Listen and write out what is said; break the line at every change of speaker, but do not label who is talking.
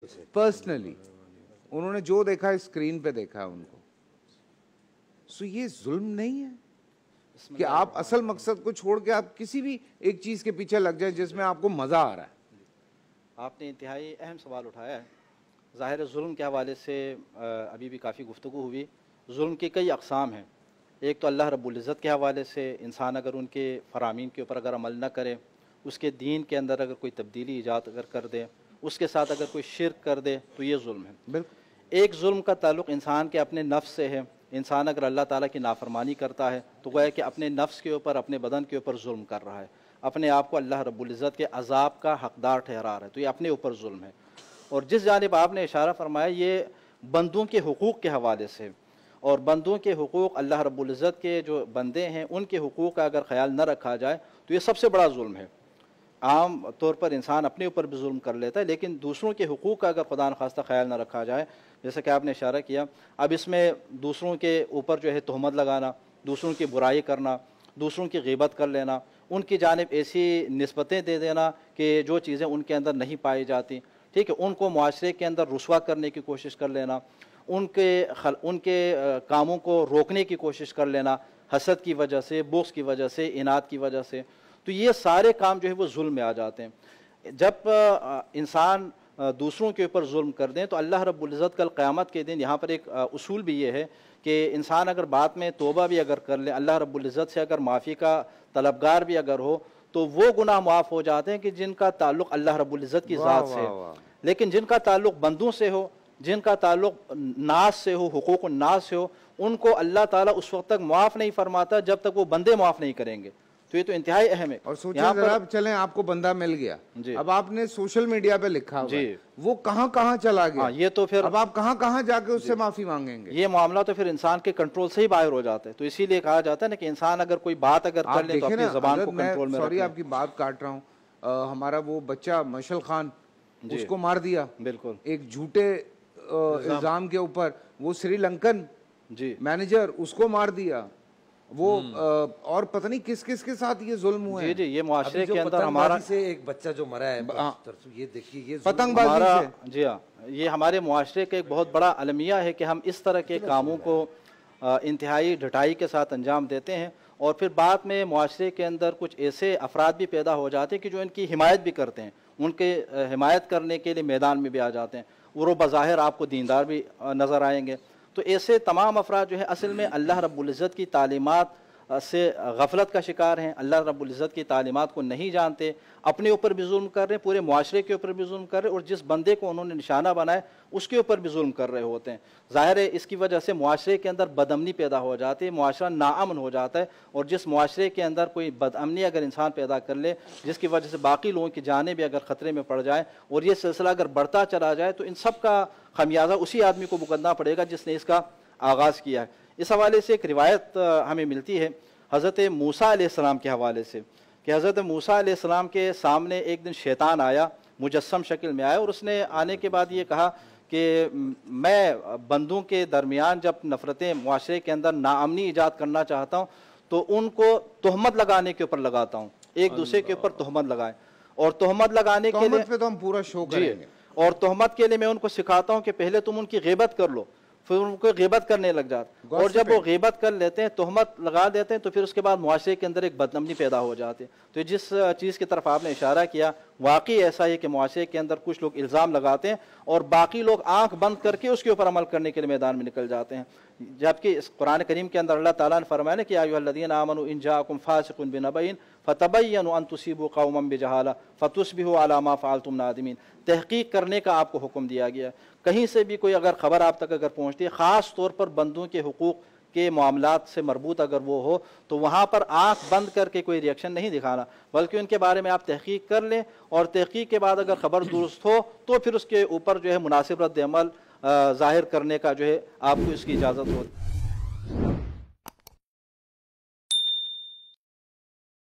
Personally उन्होंने जो देखा है स्क्रीन पे देखा है उनको। सो ये जुल्म नहीं है कि आप असल मकसद को छोड़ के आप किसी भी एक चीज के पीछे लग जाए जिसमें आपको मजा आ रहा है।
आपने इंतहाई अहम सवाल उठाया है। ज़ाहिर जुल्म के हवाले से अभी भी काफ़ी गुफ्तगू हुई। जुल्म की कई अक़साम हैं। एक तो अल्लाह रब्बुल इज़्ज़त के हवाले से इंसान अगर उनके फ़रामीन के ऊपर अगर अमल न करे, उसके दीन के अंदर अगर कोई तब्दीली ईजाद अगर कर दे, उसके साथ अगर कोई शिर्क कर दे तो ये जुल्म है।
बिल्कुल।
एक जुल्म का ताल्लुक़ इंसान के अपने नफ्स से है। इंसान अगर अल्लाह ताला की नाफरमानी करता है तो गोया कि अपने नफ्स के ऊपर, अपने बदन के ऊपर जुल्म कर रहा है, अपने आप को अल्लाह रब्बुल इज़्ज़त के अज़ाब का हकदार ठहरा रहा है, तो ये अपने ऊपर जुल्म है। और जिस जानिब आपने इशारा फरमाया ये बंदों के हुकूक़ के हवाले से, और बंदों के हुकूक़ अल्लाह रब्बुल इज़्ज़त के जो बंदे हैं उनके हुकूक़ का अगर ख्याल न रखा जाए तो ये सबसे बड़ा जुल्म है। आम तौर पर इंसान अपने ऊपर भी जुल्म कर लेता है, लेकिन दूसरों के हुकूक़ का अगर खुदा न खास्ता ख्याल न रखा जाए, जैसे कि आपने इशारा किया, अब इसमें दूसरों के ऊपर जो है तहमत लगाना, दूसरों की बुराई करना, दूसरों की ग़ीबत कर लेना, उनकी जानिब ऐसी निस्बतें दे देना कि जो चीज़ें उनके अंदर नहीं पाई जाती, ठीक है, उनको मुआशरे के अंदर रुस्वा करने की कोशिश कर लेना, उनके कामों को रोकने की कोशिश कर लेना, हसद की वजह से, बुग़्ज़ की वजह से, इनाद की वजह से, तो ये सारे काम जो है वो जुल्म में आ जाते हैं। जब इंसान दूसरों के ऊपर जुल्म कर दें तो अल्लाह रब्बुल इज़्ज़त कल क़यामत के दिन, यहाँ पर एक उसूल भी ये है कि इंसान अगर बाद में तौबा भी अगर कर ले, अल्लाह रब्बुल इज़्ज़त से अगर माफ़ी का तलबगार भी अगर हो, तो वो गुनाह माफ़ हो जाते हैं कि जिनका ताल्लुक़ अल्लाह रब्बुल इज़्ज़त की ज़ात से है। लेकिन जिनका ताल्लुक़ बंदों से हो, जिनका ताल्लुक़ नास से हो, हुकूक़ नास से हो, उनको अल्लाह ताला उस वक्त तक माफ़ नहीं फरमाता जब तक वो बंदे माफ़ नहीं करेंगे। तो ये तो इंतहाई अहम है।
और सोचिए जरा, चलें आपको बंदा मिल गया, अब आपने सोशल मीडिया पे लिखा हुआ है, वो कहाँ कहाँ चला गया,
ये तो फिर
अब आप कहाँ कहाँ जाके उससे माफी मांगेंगे?
ये मामला तो फिर इंसान के कंट्रोल से ही बाहर हो जाता है। तो इसीलिए कहा जाता है ना कि इंसान अगर कोई बात अगर कर ले तो अपनी ज़बान को कंट्रोल में।
सॉरी आपकी बात काट रहा हूँ, हमारा वो बच्चा मशल खान, उसको मार दिया
बिल्कुल
एक झूठे इल्जाम के ऊपर, वो श्रीलंकन मैनेजर, उसको मार दिया वो, और पता नहीं किस किस के साथ ये जुल्म हुआ है।
जी, ये मुआशरे के अंदर हमारा
से एक बच्चा जो मरा है, ये देखिए, ये
पतंगबाजी से।
जी हाँ, ये हमारे मुआशरे का एक बहुत बड़ा अलमिया है कि हम इस तरह के कामों को इंतहाई ढटाई के साथ अंजाम देते हैं, और फिर बाद में मुआशरे के अंदर कुछ ऐसे अफराद भी पैदा हो जाते हैं कि जो इनकी हिमायत भी करते हैं, उनके हिमायत करने के लिए मैदान में भी आ जाते हैं। वो बज़ाहिर आपको दीनदार भी नज़र आएंगे। तो ऐसे तमाम अफराद जो है असल में अल्लाह रब्बुल इज़्ज़त की तालीमात से गफलत का शिकार हैं, अल्लाह रब्बुल इज़्ज़त की तालीमात को नहीं जानते, अपने ऊपर भी जुल्म कर रहे हैं, पूरे मुआशरे के ऊपर भी जुल्म कर रहे हैं, और जिस बंदे को उन्होंने निशाना बनाया उसके ऊपर भी जुल्म कर रहे होते हैं। ज़ाहिर है इसकी वजह से मुआशरे के अंदर बदअमनी पैदा हो जाती है, मुआशरा नाअमन हो जाता है, और जिस मुआशरे के अंदर कोई बदअमनी अगर इंसान पैदा कर ले जिसकी वजह से बाकी लोगों की जानें भी अगर ख़तरे में पड़ जाए और ये सिलसिला अगर बढ़ता चला जाए, तो इन सब का खमियाजा उसी आदमी को भुगतना पड़ेगा जिसने इसका आगाज़ किया है। इस हवाले से एक रिवायत हमें मिलती है हज़रत मूसा अलैहिस्सलाम के हवाले से, कि हज़रत मूसा अलैहिस्सलाम के सामने एक दिन शैतान आया, मुजस्सम शक्ल में आया, और उसने आने के बाद ये कहा कि मैं बंदों के दरमियान जब नफ़रतें मुआशरे के अंदर नाअमनी ईजाद करना चाहता हूँ तो उनको तहमत लगाने के ऊपर लगाता हूँ, एक दूसरे के ऊपर तहमत लगाएं, और तहमत लगाने के लिए
तो हम पूरा शो करेंगे,
और तहमत के लिए मैं उनको सिखाता हूँ कि पहले तुम उनकी ग़ीबत कर लो, फिर उनको ग़ीबत करने लग जाते, और जब वो ग़ीबत कर लेते हैं, तहमत लगा देते हैं, तो फिर उसके बाद मुआशरे के अंदर एक बदअमनी पैदा हो जाती है। तो जिस चीज़ की तरफ आपने इशारा किया, वाकई ऐसा है कि मुआशरे के अंदर कुछ लोग इल्ज़ाम लगाते हैं और बाकी लोग आंख बंद करके उसके ऊपर अमल करने के लिए मैदान में निकल जाते हैं। जबकि इस कुरान करीम के अंदर अल्लाह ताला ने फरमाया कि या अय्युहल्लज़ीना आमनू इन जाअकुम फासिकुन बिनबइन फतबय्यनु अन तुसीबू कौमन बिजहाला फतुस्बिहू अला मा फ़अलतुम नादिमीन। तहकीक करने का आपको हुक्म दिया गया। कहीं से भी कोई अगर खबर आप तक अगर पहुँचती है, ख़ास तौर पर बंदों के हुकूक़ के मामलात से मरबूत अगर वो हो, तो वहाँ पर आँख बंद करके कोई रिएक्शन नहीं दिखाना, बल्कि उनके बारे में आप तहकीक कर लें, और तहकीक के बाद अगर ख़बर दुरुस्त हो तो फिर उसके ऊपर जो है मुनासिब रद्द अमल ज़ाहिर करने का जो है आपको इसकी इजाज़त हो।